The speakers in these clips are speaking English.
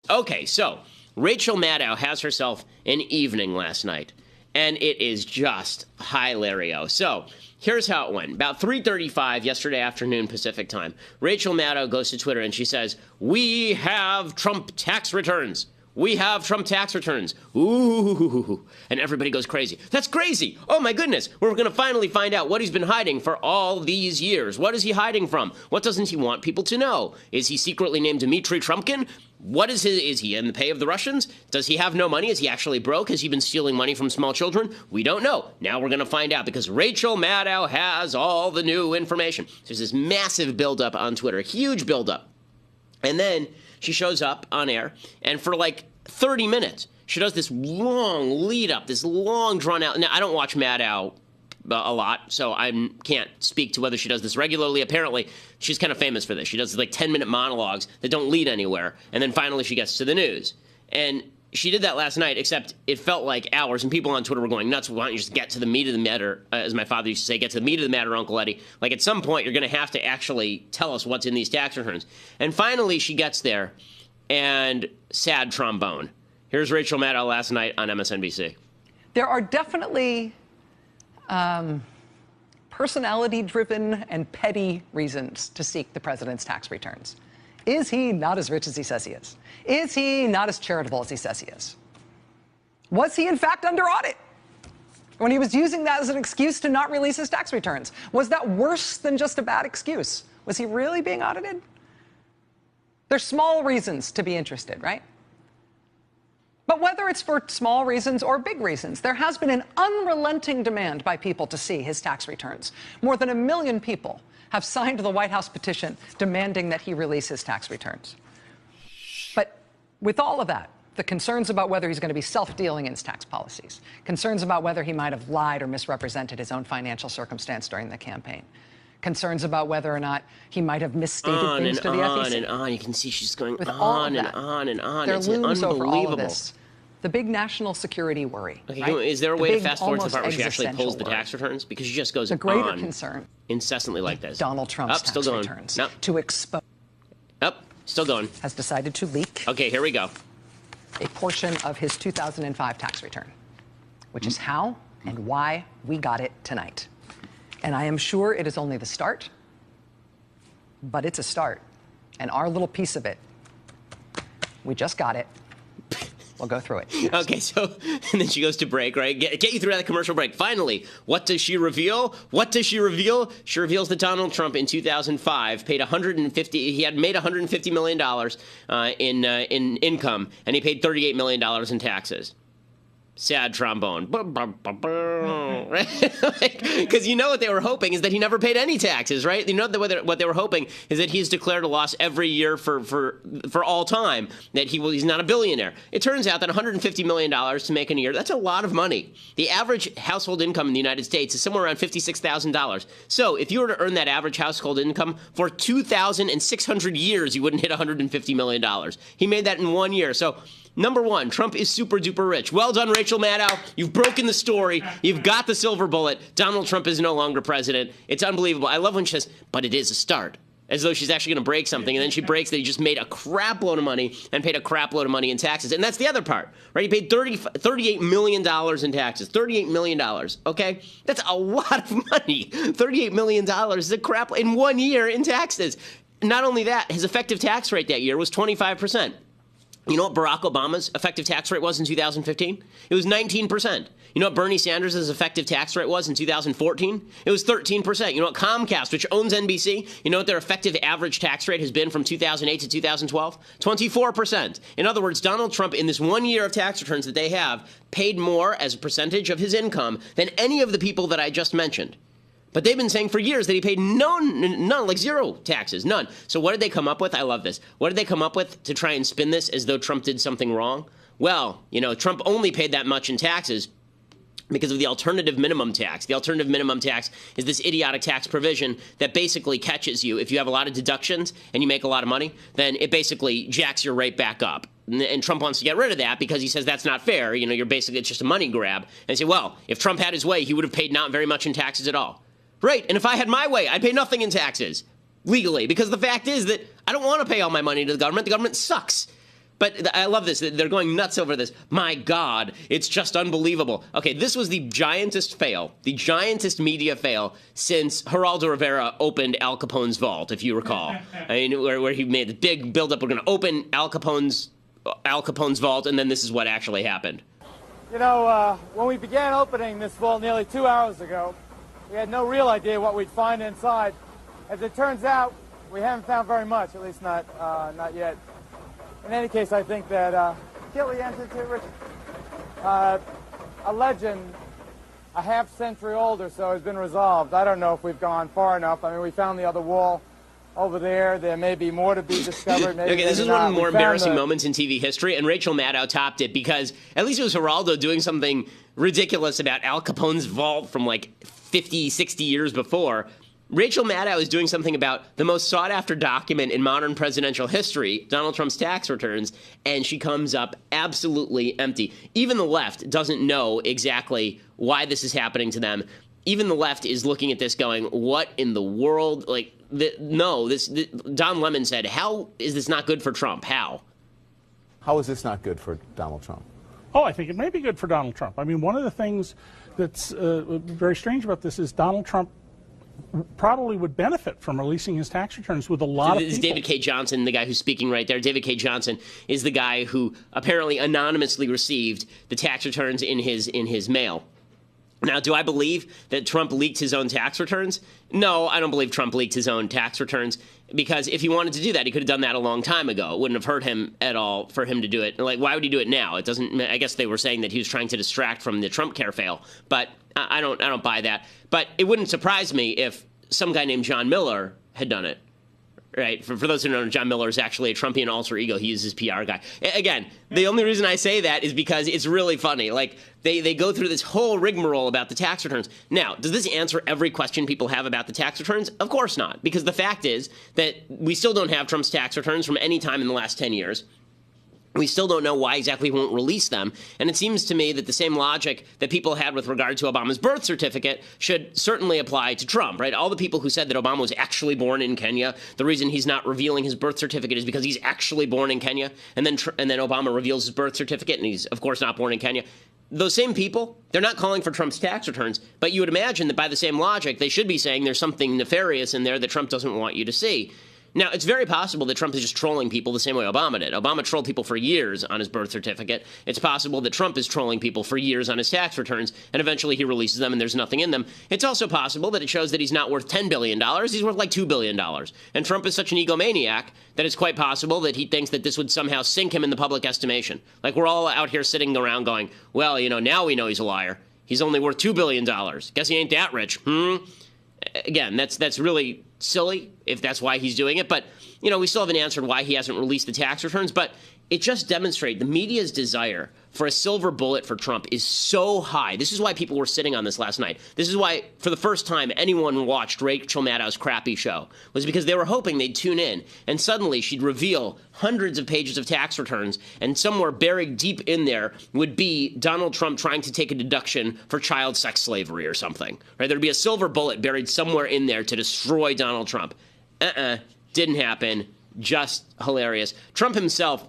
Okay, so Rachel Maddow has herself an evening last night, and it is just hilario. So here's how it went. About 3:35 yesterday afternoon Pacific time, Rachel Maddow goes to Twitter and she says, "We have Trump tax returns. We have Trump tax returns. Ooh." And everybody goes crazy. That's crazy. Oh, my goodness. We're going to finally find out what he's been hiding for all these years. What is he hiding from? What doesn't he want people to know? Is he secretly named Dmitry Trumpkin? What is he in the pay of the Russians? Does he have no money? Is he actually broke? Has he been stealing money from small children? We don't know. Now we're going to find out because Rachel Maddow has all the new information. There's this massive buildup on Twitter, huge buildup. And then she shows up on air, and for like 30 minutes, she does this long lead up, this long drawn out. Now, I don't watch Maddow a lot, so I can't speak to whether she does this regularly. Apparently, she's kind of famous for this. She does like 10-minute monologues that don't lead anywhere, and then finally she gets to the news. And she did that last night, except it felt like hours, and people on Twitter were going nuts. Why don't you just get to the meat of the matter, as my father used to say, get to the meat of the matter, Uncle Eddie. Like, at some point, you're going to have to actually tell us what's in these tax returns. And finally, she gets there, and sad trombone. Here's Rachel Maddow last night on MSNBC. There are definitely personality-driven and petty reasons to seek the president's tax returns. Is he not as rich as he says he is? Is he not as charitable as he says he is? Was he, in fact, under audit when he was using that as an excuse to not release his tax returns? Was that worse than just a bad excuse? Was he really being audited? There's small reasons to be interested, right? But whether it's for small reasons or big reasons, there has been an unrelenting demand by people to see his tax returns. More than 1 million people have signed the White House petition demanding that he release his tax returns. But with all of that, the concerns about whether he's going to be self-dealing in his tax policies, concerns about whether he might have lied or misrepresented his own financial circumstance during the campaign, concerns about whether or not he might have misstated things to the FEC. On and on. You can see she's going With on and on and on. There It's looms unbelievable. over all of this the big national security worry. Okay, right? is there a way to fast forward to the part where she actually existential pulls the worry. tax returns? Because she just goes The greater on concern, incessantly like this. Donald Trump's still tax going. returns Nope. to expose Still going. has decided to leak Okay, here we go. a portion of his 2005 tax return, which is how and why we got it tonight. And I am sure it is only the start, but it's a start. And our little piece of it, we just got it. We'll go through it. Okay, so, and then she goes to break, right? Get you through that commercial break. Finally, what does she reveal? What does she reveal? She reveals that Donald Trump in 2005 paid he had made $150 million in income, and he paid $38 million in taxes. Sad trombone. Because you know what they were hoping is that he never paid any taxes, right? You know what they were hoping is that he's declared a loss every year for all time, that he's not a billionaire. It turns out that $150 million to make in a year, that's a lot of money. The average household income in the United States is somewhere around $56,000. So if you were to earn that average household income for 2,600 years, you wouldn't hit $150 million. He made that in 1 year. So number one, Trump is super duper rich. Well done, Rachel Maddow. You've broken the story. You've got the silver bullet. Donald Trump is no longer president. It's unbelievable. I love when she says, but it is a start. As though she's actually going to break something. And then she breaks that he just made a crap load of money and paid a crap load of money in taxes. And that's the other part, right? He paid $38 million in taxes. $38 million, okay? That's a lot of money. $38 million is a crap in 1 year in taxes. Not only that, his effective tax rate that year was 25%. You know what Barack Obama's effective tax rate was in 2015? It was 19%. You know what Bernie Sanders' effective tax rate was in 2014? It was 13%. You know what Comcast, which owns NBC, you know what their effective average tax rate has been from 2008 to 2012? 24%. In other words, Donald Trump, in this 1 year of tax returns that they have, paid more as a percentage of his income than any of the people that I just mentioned. But they've been saying for years that he paid none, like zero taxes, none. So what did they come up with? I love this. What did they come up with to try and spin this as though Trump did something wrong? Well, you know, Trump only paid that much in taxes because of the alternative minimum tax. The alternative minimum tax is this idiotic tax provision that basically catches you. If you have a lot of deductions and you make a lot of money, then it basically jacks your rate back up. And Trump wants to get rid of that because he says that's not fair. You know, it's just a money grab. And they say, well, if Trump had his way, he would have paid not very much in taxes at all. Right, and if I had my way, I'd pay nothing in taxes, legally, because the fact is that I don't want to pay all my money to the government. The government sucks. But I love this. They're going nuts over this. My God, it's just unbelievable. Okay, this was the giantest media fail since Geraldo Rivera opened Al Capone's vault, if you recall. I mean, where he made the big buildup. We're going to open Al Capone's vault, and then this is what actually happened. You know, when we began opening this vault nearly 2 hours ago, we had no real idea what we'd find inside. As it turns out, we haven't found very much, at least not yet. In any case, I think that Kelly entered here, Rich. A legend a half-century old or so has been resolved. I don't know if we've gone far enough. I mean, we found the other wall over there. There may be more to be discovered. Maybe, okay, this is one of the more embarrassing moments in TV history, and Rachel Maddow topped it because at least it was Geraldo doing something ridiculous about Al Capone's vault from like 50, 60 years before. Rachel Maddow is doing something about the most sought-after document in modern presidential history, Donald Trump's tax returns, and she comes up absolutely empty. Even the left doesn't know exactly why this is happening to them. Even the left is looking at this going, what in the world? Like, Don Lemon said, how is this not good for Trump? How? How is this not good for Donald Trump? Oh, I think it may be good for Donald Trump. I mean, one of the things that's very strange about this is Donald Trump probably would benefit from releasing his tax returns with a lot of people. This is David K. Johnson, the guy who's speaking right there. David K. Johnson is the guy who apparently anonymously received the tax returns in his mail. Now, do I believe that Trump leaked his own tax returns? No, I don't believe Trump leaked his own tax returns, because if he wanted to do that, he could have done that a long time ago. It wouldn't have hurt him at all for him to do it. Like, why would he do it now? It doesn't. I guess they were saying that he was trying to distract from the Trump care fail, but I don't buy that. But it wouldn't surprise me if some guy named John Miller had done it. Right. For those who don't know, John Miller is actually a Trumpian alter ego. He uses PR guy. Again, the only reason I say that is because it's really funny. Like, they go through this whole rigmarole about the tax returns. Now, does this answer every question people have about the tax returns? Of course not. Because the fact is that we still don't have Trump's tax returns from any time in the last 10 years. We still don't know why exactly he won't release them. And it seems to me that the same logic that people had with regard to Obama's birth certificate should certainly apply to Trump, right? All the people who said that Obama was actually born in Kenya, the reason he's not revealing his birth certificate is because he's actually born in Kenya. And then Obama reveals his birth certificate, and he's, of course, not born in Kenya. Those same people, they're not calling for Trump's tax returns, but you would imagine that by the same logic, they should be saying there's something nefarious in there that Trump doesn't want you to see. Now, it's very possible that Trump is just trolling people the same way Obama did. Obama trolled people for years on his birth certificate. It's possible that Trump is trolling people for years on his tax returns, and eventually he releases them and there's nothing in them. It's also possible that it shows that he's not worth $10 billion. He's worth like $2 billion. And Trump is such an egomaniac that it's quite possible that he thinks that this would somehow sink him in the public estimation. Like, we're all out here sitting around going, well, now we know he's a liar. He's only worth $2 billion. Guess he ain't that rich. Again, that's really silly if that's why he's doing it. But, we still haven't answered why he hasn't released the tax returns. But it just demonstrates the media's desire for a silver bullet for Trump is so high. This is why people were sitting on this last night. This is why, for the first time, anyone watched Rachel Maddow's crappy show, was because they were hoping they'd tune in, and suddenly she'd reveal hundreds of pages of tax returns, and somewhere buried deep in there would be Donald Trump trying to take a deduction for child sex slavery or something. Right? There'd be a silver bullet buried somewhere in there to destroy Donald Trump. Didn't happen. Just hilarious. Trump himself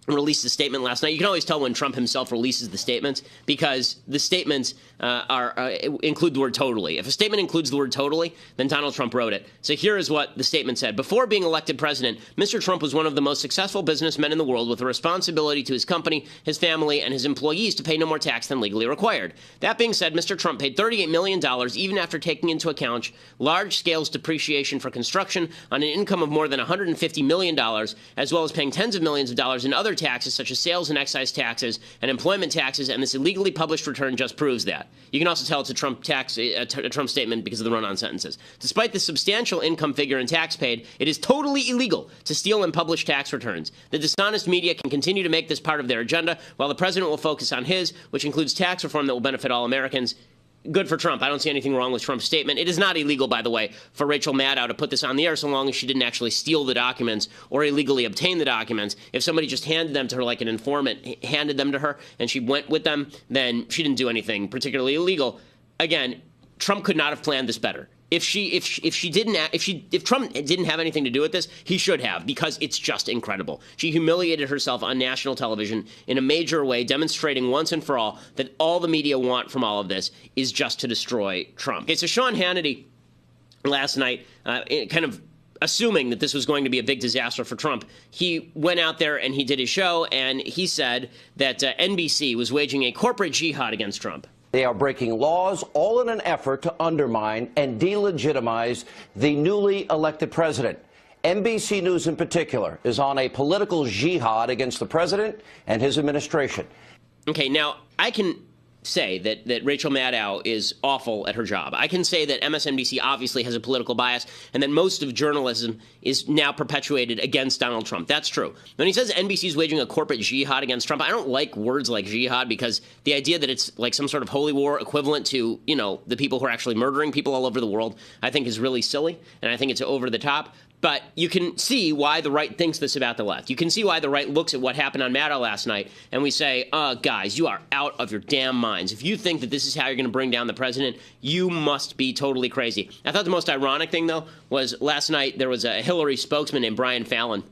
released a statement last night. You can always tell when Trump himself releases the statements because the statements include the word totally. If a statement includes the word totally, then Donald Trump wrote it. So here is what the statement said. Before being elected president, Mr. Trump was one of the most successful businessmen in the world with a responsibility to his company, his family, and his employees to pay no more tax than legally required. That being said, Mr. Trump paid $38 million even after taking into account large-scale depreciation for construction on an income of more than $150 million, as well as paying tens of millions of dollars in other taxes such as sales and excise taxes and employment taxes, and this illegally published return just proves that. You can also tell it's a Trump statement because of the run-on sentences. Despite the substantial income figure and tax paid, it is totally illegal to steal and publish tax returns. The dishonest media can continue to make this part of their agenda, while the president will focus on his, which includes tax reform that will benefit all Americans. Good for Trump. I don't see anything wrong with Trump's statement. It is not illegal, by the way, for Rachel Maddow to put this on the air so long as she didn't actually steal the documents or illegally obtain the documents. If somebody just handed them to her like an informant, handed them to her, and she went with them, then she didn't do anything particularly illegal. Again, Trump could not have planned this better. If Trump didn't have anything to do with this, he should have, because it's just incredible. She humiliated herself on national television in a major way, demonstrating once and for all that all the media want from all of this is just to destroy Trump. Okay, so Sean Hannity last night, kind of assuming that this was going to be a big disaster for Trump, he went out there and he did his show, and he said that NBC was waging a corporate jihad against Trump. They are breaking laws, all in an effort to undermine and delegitimize the newly elected president. NBC News in particular is on a political jihad against the president and his administration. Okay, now I can say that Rachel Maddow is awful at her job. I can say that MSNBC obviously has a political bias and that most of journalism is now perpetuated against Donald Trump. That's true. When he says NBC is waging a corporate jihad against Trump, I don't like words like jihad, because the idea that it's like some sort of holy war equivalent to, you know, the people who are actually murdering people all over the world, I think is really silly, and I think it's over the top. But you can see why the right thinks this about the left. You can see why the right looks at what happened on Maddow last night, and we say, guys, you are out of your damn minds. If you think that this is how you're going to bring down the president, you must be totally crazy. I thought the most ironic thing, though, was last night there was a Hillary spokesman named Brian Fallon.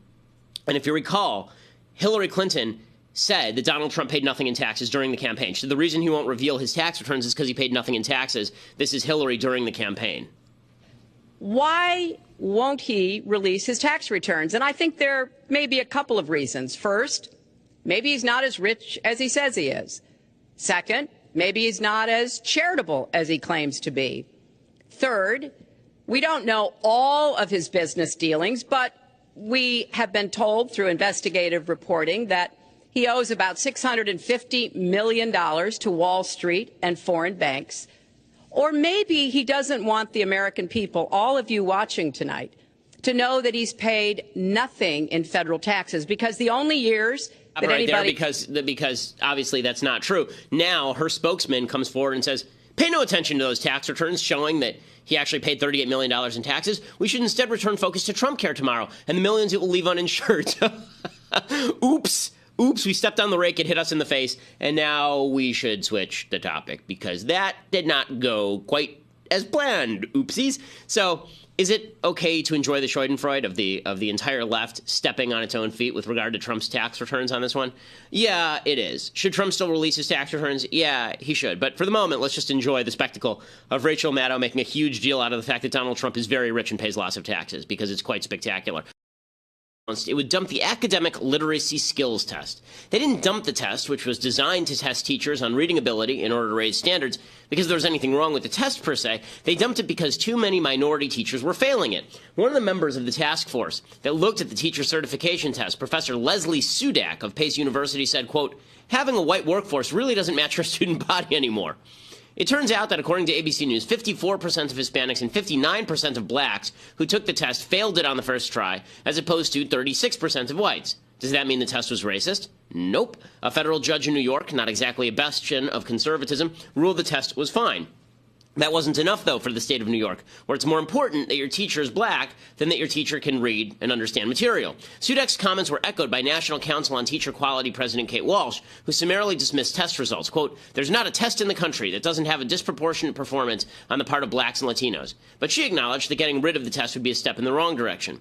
And if you recall, Hillary Clinton said that Donald Trump paid nothing in taxes during the campaign. So the reason he won't reveal his tax returns is because he paid nothing in taxes. This is Hillary during the campaign. Why won't he release his tax returns? And I think there may be a couple of reasons. First, maybe he's not as rich as he says he is. Second, maybe he's not as charitable as he claims to be. Third, we don't know all of his business dealings, but we have been told through investigative reporting that he owes about $650 million to Wall Street and foreign banks. Or maybe he doesn't want the American people, all of you watching tonight, to know that he's paid nothing in federal taxes, because the only years that anybody... Because obviously that's not true. Now her spokesman comes forward and says, pay no attention to those tax returns showing that he actually paid $38 million in taxes. We should instead return focus to Trump care tomorrow and the millions it will leave uninsured. Oops. Oops, we stepped on the rake, it hit us in the face, and now we should switch the topic, because that did not go quite as planned. Oopsies. So is it okay to enjoy the schadenfreude of the entire left stepping on its own feet with regard to Trump's tax returns on this one? Yeah, it is. Should Trump still release his tax returns? Yeah, he should. But for the moment, let's just enjoy the spectacle of Rachel Maddow making a huge deal out of the fact that Donald Trump is very rich and pays lots of taxes, because it's quite spectacular. It would dump the academic literacy skills test. They didn't dump the test, which was designed to test teachers on reading ability in order to raise standards, because there was anything wrong with the test per se. They dumped it because too many minority teachers were failing it. One of the members of the task force that looked at the teacher certification test, Professor Leslie Sudak of Pace University, said, quote, having a white workforce really doesn't match our student body anymore. It turns out that, according to ABC News, 54% of Hispanics and 59% of blacks who took the test failed it on the first try, as opposed to 36% of whites. Does that mean the test was racist? Nope. A federal judge in New York, not exactly a bastion of conservatism, ruled the test was fine. That wasn't enough, though, for the state of New York, where it's more important that your teacher is black than that your teacher can read and understand material. Sudak's comments were echoed by National Council on Teacher Quality President Kate Walsh, who summarily dismissed test results. Quote, there's not a test in the country that doesn't have a disproportionate performance on the part of blacks and Latinos. But she acknowledged that getting rid of the test would be a step in the wrong direction.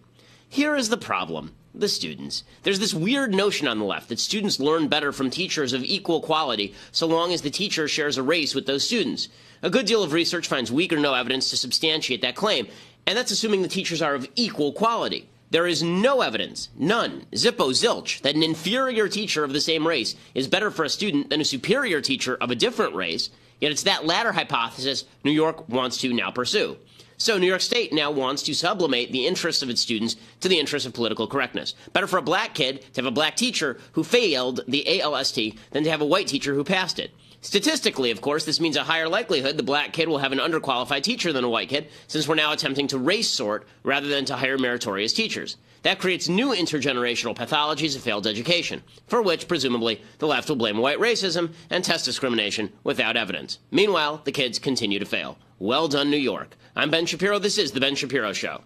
Here is the problem. The students. There's this weird notion on the left that students learn better from teachers of equal quality so long as the teacher shares a race with those students. A good deal of research finds weak or no evidence to substantiate that claim, and that's assuming the teachers are of equal quality. There is no evidence, none, zippo zilch, that an inferior teacher of the same race is better for a student than a superior teacher of a different race, yet it's that latter hypothesis New York wants to now pursue. So New York State now wants to sublimate the interests of its students to the interests of political correctness. Better for a black kid to have a black teacher who failed the ALST than to have a white teacher who passed it. Statistically, of course, this means a higher likelihood the black kid will have an underqualified teacher than a white kid, since we're now attempting to race sort rather than to hire meritorious teachers. That creates new intergenerational pathologies of failed education, for which, presumably, the left will blame white racism and test discrimination without evidence. Meanwhile, the kids continue to fail. Well done, New York. I'm Ben Shapiro. This is The Ben Shapiro Show.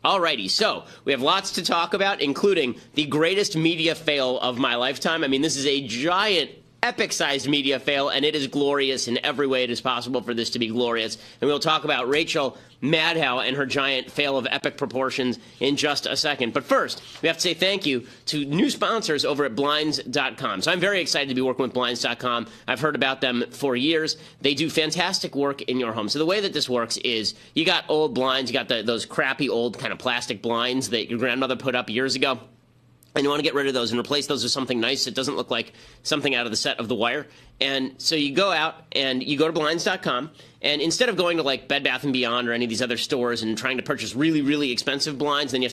Alrighty, so we have lots to talk about, including the greatest media fail of my lifetime. I mean, this is a giant epic-sized media fail, and it is glorious in every way it is possible for this to be glorious. And we'll talk about Rachel Maddow and her giant fail of epic proportions in just a second. But first, we have to say thank you to new sponsors over at Blinds.com. So I'm very excited to be working with Blinds.com. I've heard about them for years. They do fantastic work in your home. So the way that this works is you got old blinds, you got those crappy old kind of plastic blinds that your grandmother put up years ago. And you want to get rid of those and replace those with something nice that doesn't look like something out of the set of The Wire. And so you go out and you go to Blinds.com, and instead of going to like Bed Bath & Beyond or any of these other stores and trying to purchase really, really expensive blinds, then you have